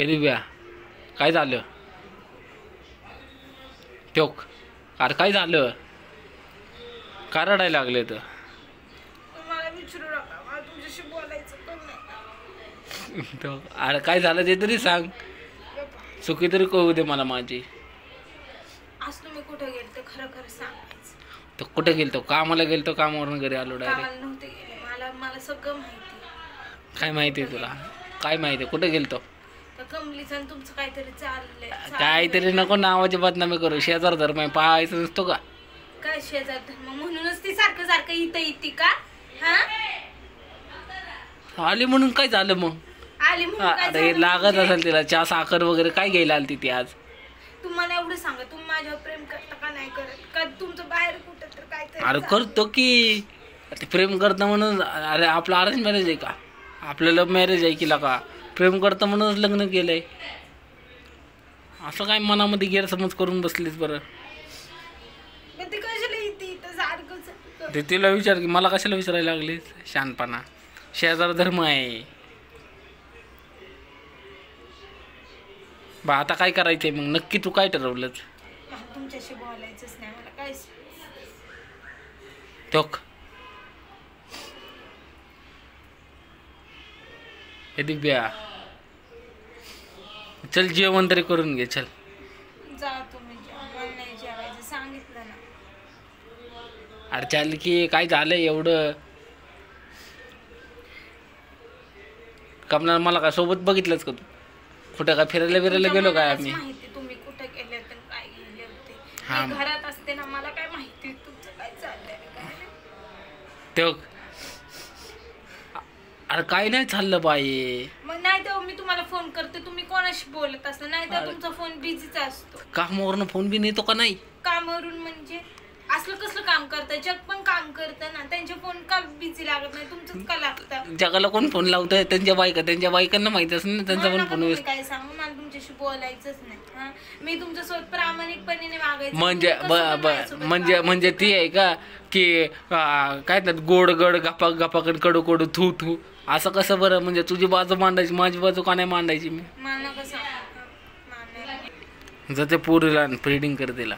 हे दिव्या काय झालं? टोक अरे काय झालं? का रडायला लागले तर? मला विचारू नका, मला तुमच्याशी बोलायचं पण नाही. अरे काय झालं ते तरी सांग. चुकी तरी कळू दे मला माझी. आज तुम्ही कुठे गेलते खरं खरं सांगायचं. तो कुठे गेलतो? कामाला गेलतो, कामावरून घरी आलो डायरेक्ट. कामाला नव्हते गेले, मला सगळं माहिती. काय माहिती आहे तुला? काय माहिती आहे? कुठे गेलतो? तर कमलीचं तुमचं काहीतरी चाललंय. काहीतरी नको नावाची बदनामी करू. शेजार धर्म पाहायचं नसतो का? काय शेजार धर्म म्हणूनच ती सारखं सारखं इथं येते का? हा आली म्हणून काय झालं मग? आली म्हणून काय अरे झालं लागत म्हणजे? असेल तिला चहा साखर वगैरे. काय घ्यायला आली ती आज? तुम्हाला एवढं सांगा, तुम्ही माझ्यावर प्रेम करता का नाही करत? का तुमचं बाहेर कुठं तर काहीतरी अरे करतो की. ते प्रेम करतं म्हणून. अरे आपलं अरेंज मॅरेज आहे का? आपलं लव्ह मॅरेज आहे की का? प्रेम करतं म्हणूनच लग्न केलंय. असं काय मनामध्ये गैरसमज करून बसलीस बरं? ते कशाला येते इथं सारखं? ते तिला विचार की मला कशाला विचारायला लागलीस? शहाणपणा. शेजार धर्म आहे बा. आता काय करायचंय मग नक्की? तू काय ठरवलंच? मला तुमच्याशी बोलायचंच नाही. मला काय टोक हे दिव्या चल जेवण तरी करून घे. चल जा तुम्ही, मला नाही जेवायचं सांगितलं ना. अरे चाल की. काय झालं एवढं? कमला मला काय सोबत बघितलंच का तू? कुठं काय फिरायला बिरायला गेलो काय आम्ही? माहिती तुम्ही कुठे गेले होते काय गेले होते. हा. मी घरात असते ना, मला काय माहिती तुमचं काय चाललंय काय. टोक अरे काय नाही चाललं बाई. मग नाही तर मी तुम्हाला फोन करते, तुम्ही कोणाशी बोलत असता. नाही तर तुमचा फोन बिझीच असतो. कामावरनं फोन बी नेतो का नाही? कामावरून म्हणजे असलं कसलं काम करतं? जग पण काम करतं ना. त्यांचे फोन का बिझी लागत नाही, तुमचंच का लागतं? जगाला कोण फोन लावतंय? त्यांच्या बायकांना माहिती असेल ना त्यांचा पण फोन. काय सांगू, मला तुमच्याशी बोलायचंच नाही. हा मी तुमच्यासोबत प्रामाणिकपणे वागायचं. म्हणजे ती आहे का की काय त्यात गोड गड गपाकड कडू कडू थू थू असं कसं बरं? म्हणजे तुझी बाजू मांडायची, माझी बाजू का नाही मांडायची? मी मला कसं जाते पोरीला ब्रीडिंग कर तिला.